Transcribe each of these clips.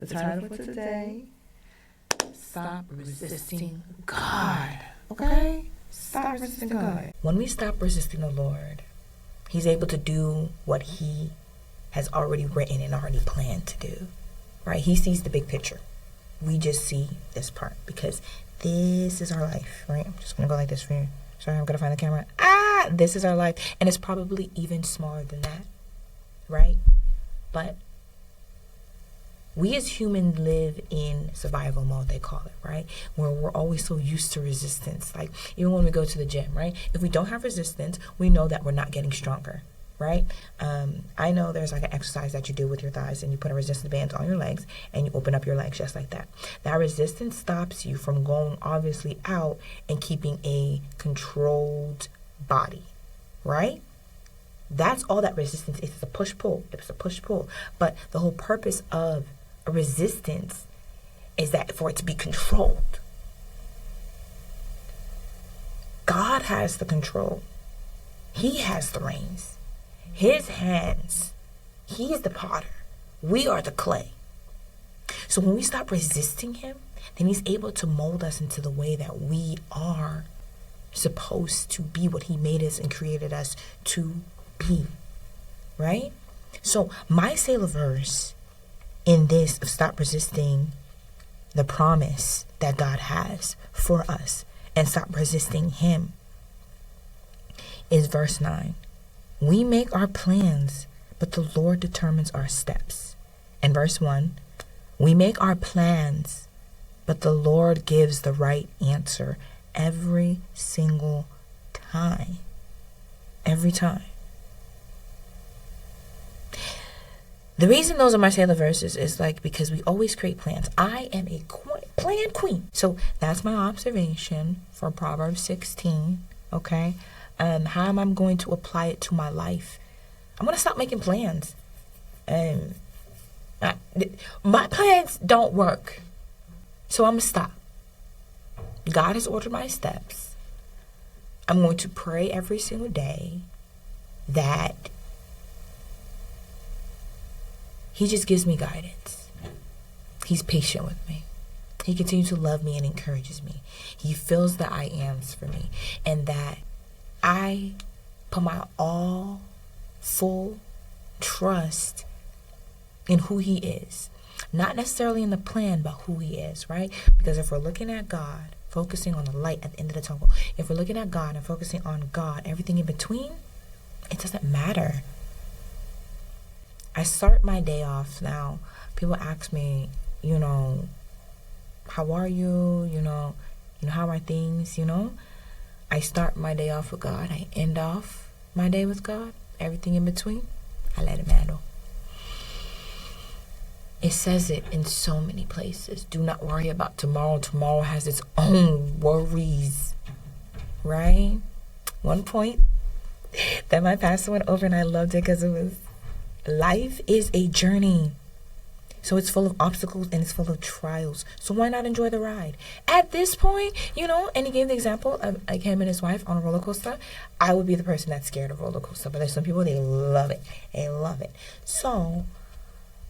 The title for today, Stop Resisting God. Okay? Stop resisting God. When we stop resisting the Lord, He's able to do what He has already written and already planned to do. Right? He sees the big picture. We just see this part because this is our life, right? I'm just going to go like this for you. Sorry, I'm going to find the camera. This is our life. And it's probably even smaller than that, right? But we as humans live in survival mode, they call it, right? Where we're always so used to resistance. Like, even when we go to the gym, right? If we don't have resistance, we know that we're not getting stronger, right? I know there's like an exercise that you do with your thighs and you put a resistance band on your legs and you open up your legs just like that. That resistance stops you from going obviously out and keeping a controlled body, right? That's all that resistance is. It's a push-pull. It's a push-pull. But the whole purpose of a resistance is that for it to be controlled. God has the control. He has the reins. His hands. He is the potter. We are the clay. So when we stop resisting Him, then He's able to mold us into the way that we are supposed to be, what He made us and created us to be, right? So my Selah verse in this of stop resisting the promise that God has for us and stop resisting Him is verse 9. We make our plans, but the Lord determines our steps. And verse 1, we make our plans, but the Lord gives the right answer every single time. Every time. The reason those are my Selah verses is like because we always create plans. I am a plan queen. So that's my observation for Proverbs 16. Okay. How am I going to apply it to my life? I'm going to stop making plans. My plans don't work. So I'm going to stop. God has ordered my steps. I'm going to pray every single day that He just gives me guidance. He's patient with me. He continues to love me and encourages me. He fills the I ams for me. And that I put my all full trust in who He is. Not necessarily in the plan, but who He is, right? Because if we're looking at God, focusing on the light at the end of the tunnel, if we're looking at God and focusing on God, everything in between, it doesn't matter. I start my day off now. People ask me, how are you? How are things? I start my day off with God. I end off my day with God. Everything in between, I let Him handle. It says it in so many places. Do not worry about tomorrow. Tomorrow has its own worries, right? One point that my pastor went over and I loved it because it was, life is a journey. So it's full of obstacles and it's full of trials. So why not enjoy the ride? At this point, and he gave the example of like him and his wife on a roller coaster. I would be the person that's scared of roller coaster. But there's some people, they love it. They love it. So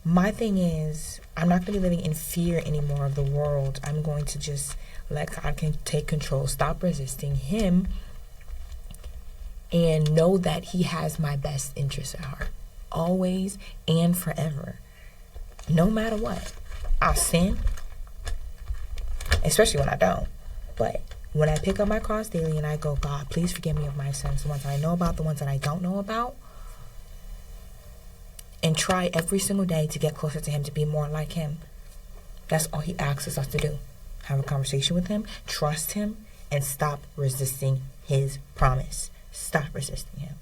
my thing is, I'm not going to be living in fear anymore of the world. I'm going to just let God can take control, stop resisting Him, and know that He has my best interest at heart. Always and forever. No matter what. I'll sin, especially when I don't. But when I pick up my cross daily and I go, God, please forgive me of my sins, the ones that I know about, the ones that I don't know about, and try every single day to get closer to Him, to be more like Him. That's all He asks us to do. Have a conversation with Him, trust Him, and stop resisting His promise. Stop resisting Him.